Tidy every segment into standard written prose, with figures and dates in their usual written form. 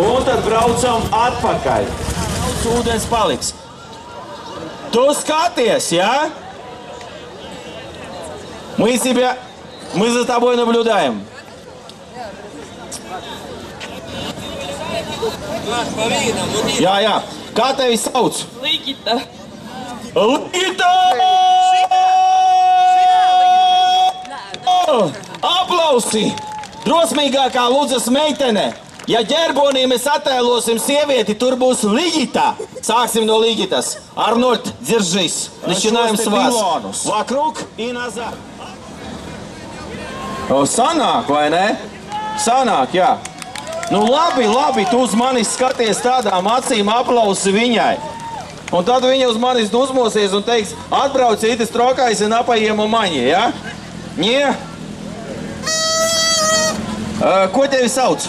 Un tad braucam atpakaļ. Ūdens paliks. Tu skaties, ja? Мы за тобой наблюдаем. Jā. Kā tevi sauc? Ligita. Ligita! Aplausi! Drosmīgākā Ludzas meitene. Ja ģerbonī mēs attēlosim sievieti, tur būs Ligita. Sāksim no Ligitas. Arnold, держись. Начинаем с вас. Вокруг и назад. Sanāk, vai ne? Sanāk, jā. Nu labi, tu uz manis skaties tādām acīm, aplausi viņai. Un tad viņa uz manis dusmosies un teiks, atbraucīti strokais un apaiem un maņi, ja? Nie? Ko tevi sauc?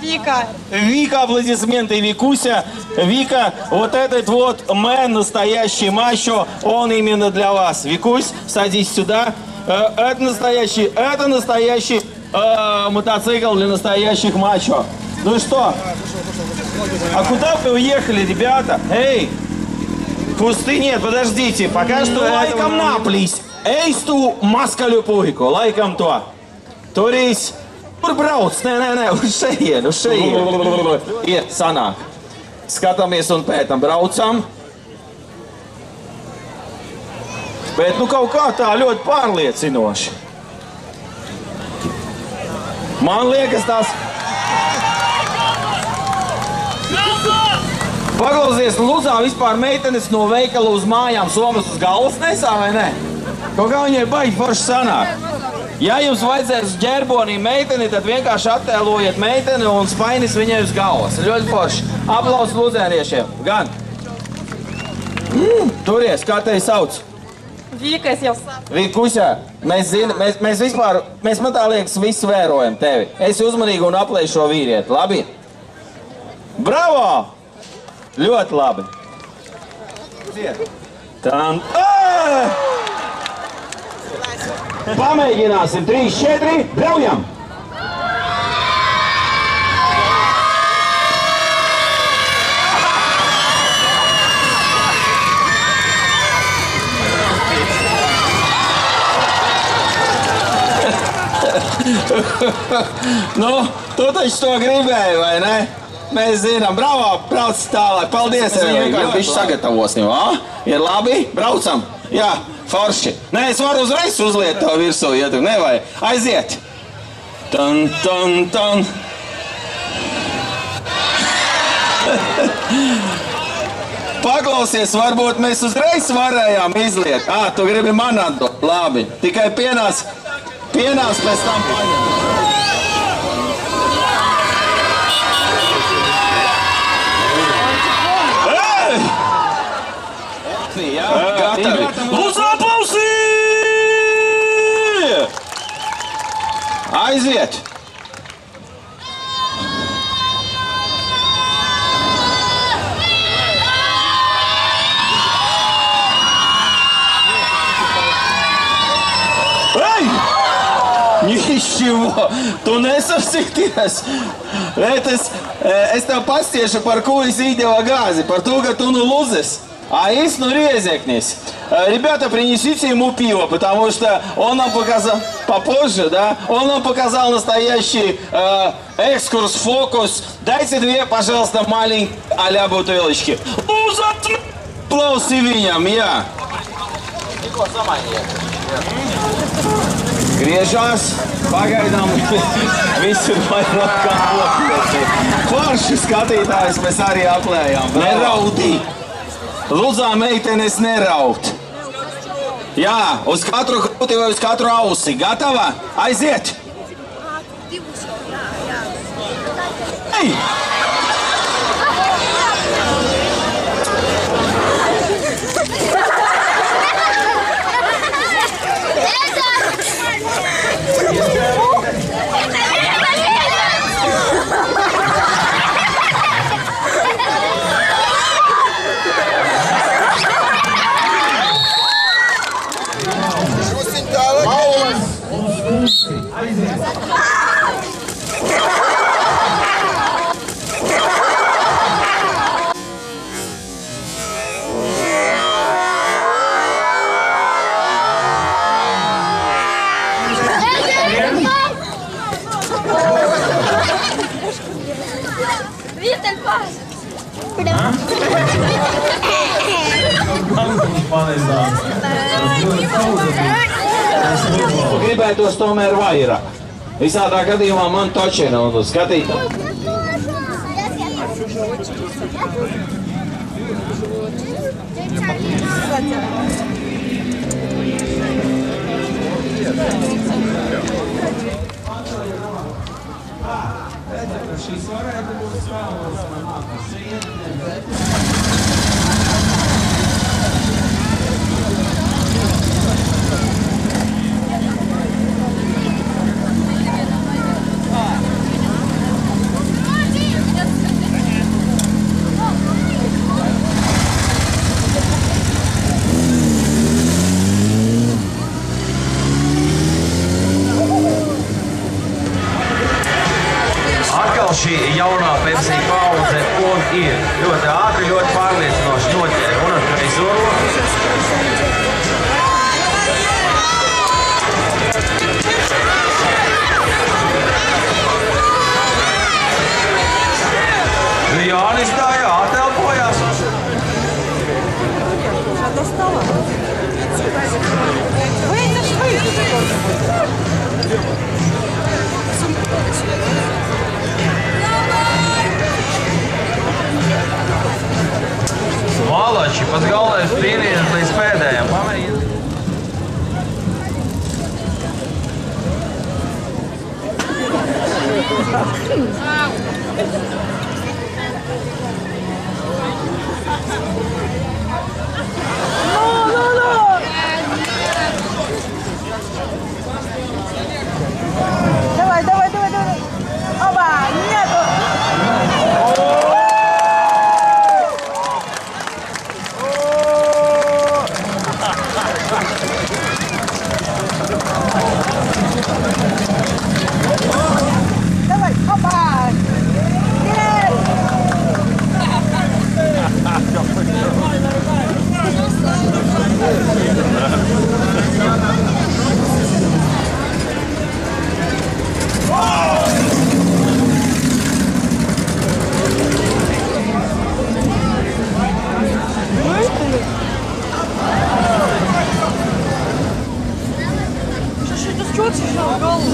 Вика. Вика, аплодисменты, Викуся. Вика, вот этот вот мэн, настоящий мачо, он именно для вас. Викусь, садись сюда. Это настоящий мотоцикл для настоящих мачо. Ну что? А куда вы уехали, ребята? Эй! Кусты нет, подождите. Пока что лайком наплись. Эй, сту маскалю puiku, laikam to. Turīs. Kur brauc? Nē, uz šejienu. Iet, sanāk. Skatāmies un pētam. Braucam. Bet nu kaut kā tā ļoti pārliecinoši. Man liekas tās... Paklausies, Luzā vispār meitenes no veikala uz mājām somas uz galvas nesā, vai ne? Kaut kā viņai baigi forši sanāk. Ja jums vajadzēs ģerbonī meiteni, tad vienkārši attēlojiet meiteni un spainis viņai uz galvas. Ļoti forši. Aplausi luzēniešiem. Gan. Turies, kā tevi sauc? Vika, es jau saprotu. Vikuся, mēs vispār, mēs man tā liekas visu vērojam tevi. Esi uzmanīgi un aplēj šo vīrieti, labi? Bravo! Ļoti labi. Tan... Pamēģināsim 3, 4, braujam! Nu, tu taču to gribēji, vai ne? Mēs zinām, bravo, brauc tālāk, paldies! Mēs vienkārši visu sagatavosim, ir labi? Braucam! Jā, forši! Nē, es varu uzreiz uzliet to virsū, ja tu nevajag. Aiziet! Tan. Paklausies, varbūt mēs uzreiz varējām izliet. Tu gribi man atdot, labi. Tikai pienās pēc tam paņem. Jā, gatavi. Lūdzu, aplausi! Aiziet! Ничего, tu nesapsities. Es tev pastiešu, par ko es iedeva gāzi, par to, ka tu nu Luzes, а есть ну Резекнес. Ребята, принесите ему пиво, потому что он нам показал, попозже, да, он нам показал настоящий экскурс, фокус. Дайте 2, пожалуйста, маленькие а-ля бутылочки. Луза, плауси viņam, jā. Griežās, pagaidām, visur vairāk kā lokļi. Forši skatītājs mēs arī aplējām. Neraudī! Lūdzā meitenes neraut. Jā, uz katru krūti vai uz katru ausi. Gatava? Aiziet! Ei! ten paz. Gribētos tomēr vairāk. Visādā gadījumā man točina un skatītāji. Šis varētu būt spēlēs man nākas. Šī jaunā Pepsi paudze un ir ļoti ātri, ļoti pārliecinoši noķēra un atkarīgs oro. Jānis tā jātelpojās. Malači, pats galvenais brīnījums līdz pēdējiem. Pamēģiniet. Давай. Оба, нету. Давай, опа! Что ты сейчас голову?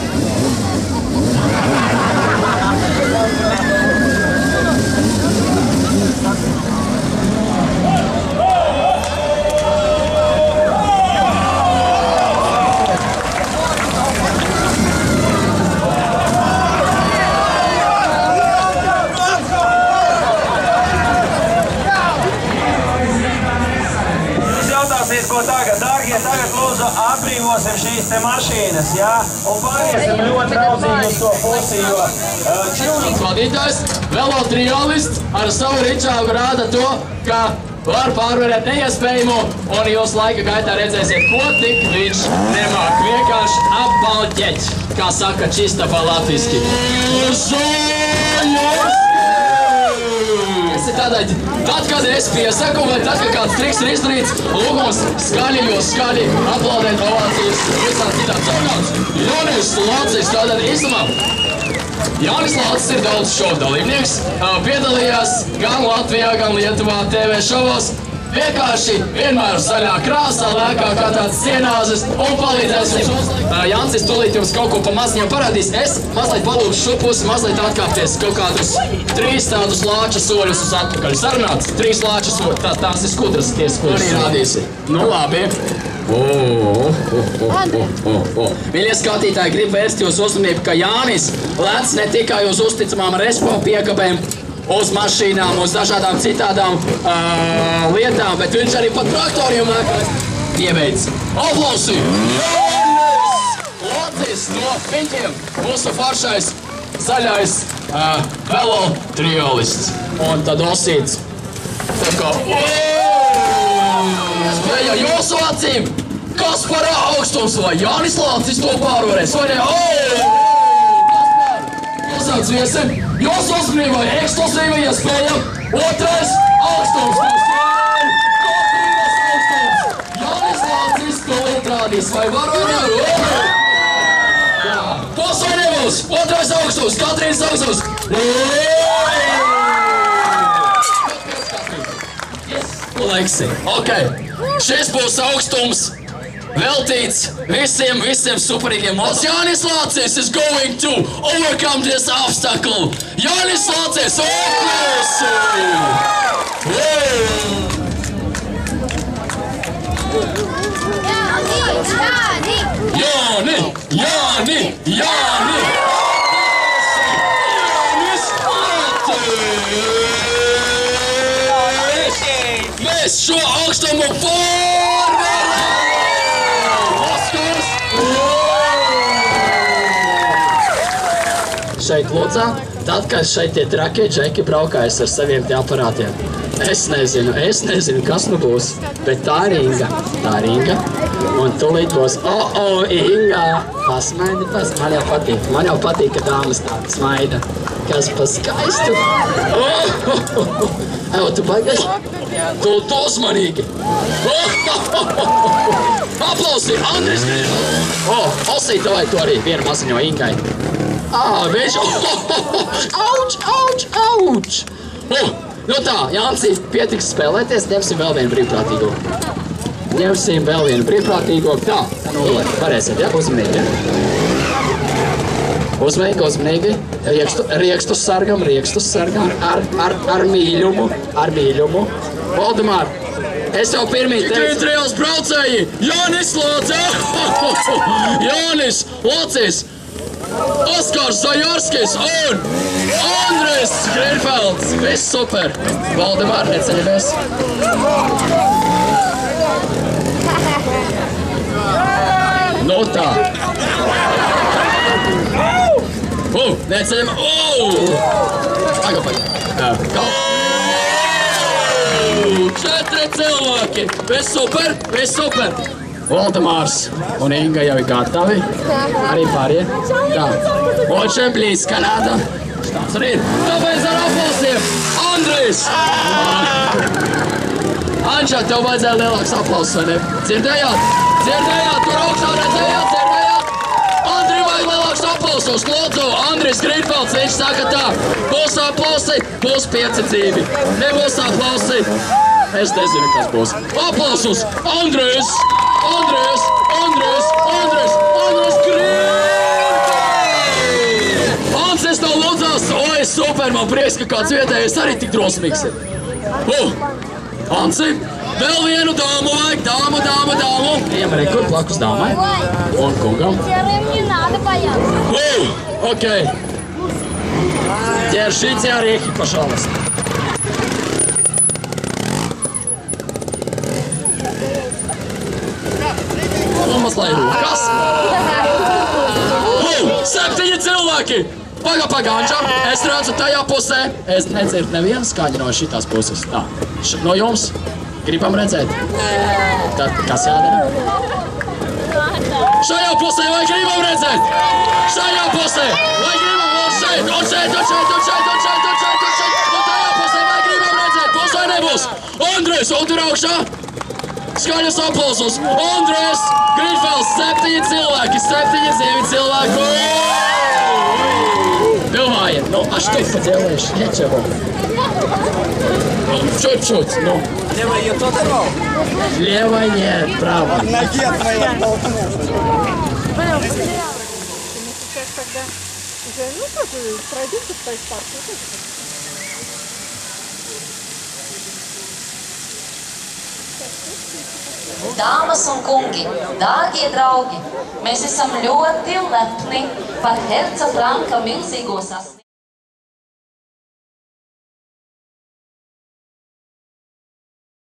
Ko tagad, dārgie, tagad lūdzu atbrīvosim šīs te mašīnas, jā? Un pāriesim ļoti draudzīgi uz to pusi, jo Čilnīts vadītājs, velotrialists ar savu ričāgu rāda to, ka var pārvarēt neiespējamo, un jūs laika gaitā redzēsiet, ko tik viņš nemāk. Vienkārši apbalķeķ, kā saka čista pa latviski. Tādēļ, tad, kad es piesaku, vai tad, kad kāds triks ir izdarīts, lūgums skaļi, jo skaļi aplaudēt ovācijas visām citām caurkāds. Jānis Lācis, tātad īstumā. Jānis Lācis ir daudz šovu dalībnieks, piedalījās gan Latvijā, gan Lietuvā TV šovos. Vienkārši vienmēr zaļā krāsā lēkā kā tāds cienāzes un palīdzēsim. Jānis tūlīt jums kaut ko pa maziņām parādīs. Es mazliet palūkšu šo pusi, mazliet atkāpties kaut kādus 3 tādus lāča soļus uz atpakaļ. Sarunāts, 3 lāča soļi, tās ir skudras tiesas, kuras rādīsi. Nu labi. Mīļie skatītāji, grib vērst jūs uzmanību, ka Jānis lec ne tikai uz uzticamām respo piekabēm, uz mašīnām, uz dažādām citādām lietām, bet viņš arī pat traktoriem lēkās iebeidz. Aplausi! Jānis Lācis no Piņķiem, mūsu foršais zaļais velotrialists. Un tad Osīts. Tā kā... Spēja jūsu acīm, kas par augstums vai Jānis Lācis to pārvarēs, vai ne? Pilsētas viesi, jūsu uzmanībai ekskluzīva iespēja, 2. augstums. Jānis Lācis to ietrādīs, vai var vai ne? Tos vai nebūs, 2. augstums, Katrīnas augstums. Aleksija. Ok, šis būs augstums veltīts visiem superīgiem. Jānis Lācis is going to overcome this obstacle. Jānis Lācis, aplausi! Jāni! Mēs šo augstumu šeit Ludzā, tad, kad šeit tie trakie džeki braukājas ar saviem tie aparātiem. Es nezinu, kas nu būs, bet tā ir Inga. Un tūlīt būs, Inga, pasmaidi, man jau patīk, ka dāmas tā smaida. Kas pa skaistu. Tu baigies? Tu uzmanīgi. Aplausi, Andris Grīvs. Osīt, vai tu arī vienu maziņo Ingai. Viņš. Auč. Nu tā, Jānci, pietiks spēlēties, ņemsim vēl vienu brīvprātīgo. Tā, nulē, varēsiet, ja? Uzmanīgi. Riekstus sargam, ar mīļumu. Valdemār, es jau pirmīt teicu. Tikai trijos braucēji, Jānis Lācis, Oskars Zajorskis un Andris Grīnfelds. Viss super. Valdemār, neceļamies. Nu tā. Neceļam. Pagaid. 4 cilvēki. Viss super. Valdemārs un Inga jau ir gatavi. Arī pārējie. Tā. Un Čemplīs, Kanāda. Štāps arī ir. Tāpēc ar aplausiem. Andris! Ančā, tev vajadzēja lielāks aplausus, vai ne? Dzirdējāt? Tur augšā redzējāt? Andri vajag lielāks aplausus. Lūdzu, Andris Grīnfelds, viņš saka tā. Būs aplausi, būs 5 dzīvi. Nebūs aplausi. Es nezinu, kas būs. Aplausus! Andris Grīnfelds! Ances no Ludzās! Oi, super, man prieks, ka kāds vietējais arī tik drosmīgs ir. Anci, vēl vienu dāmu vajag, dāmu. Iemarī, kur plakus dāmai? Un kungam? Ok. Держите орехи, пожалуйста. Lai rūkas. 7 cilvēki! Paga, es redzu tajā pusē. Es nedzirdu nevienu skaņu no šitās puses. Tā, no jums gribam redzēt. Tad, kas jādara? Šajā pusē vai gribam redzēt? Šajā pusē vai gribam šeit? Un šeit. Un tajā pusē vai gribam redzēt? Būs vai nebūs? Andrejs, un tur augšā? Skaļas aplausus. Andris Grīnfelds, 7 cilvēki. Domājiet, a что поделаешь, ничего. Чуть-чуть, Левая ее тот ров. Левая нет, правая. Ноге твоя толкнула. Сейчас когда уже, пройдемся в той парк. Dāmas un kungi, dārgie draugi, mēs esam ļoti lepni par Herca Franka milzīgo sasniegumu.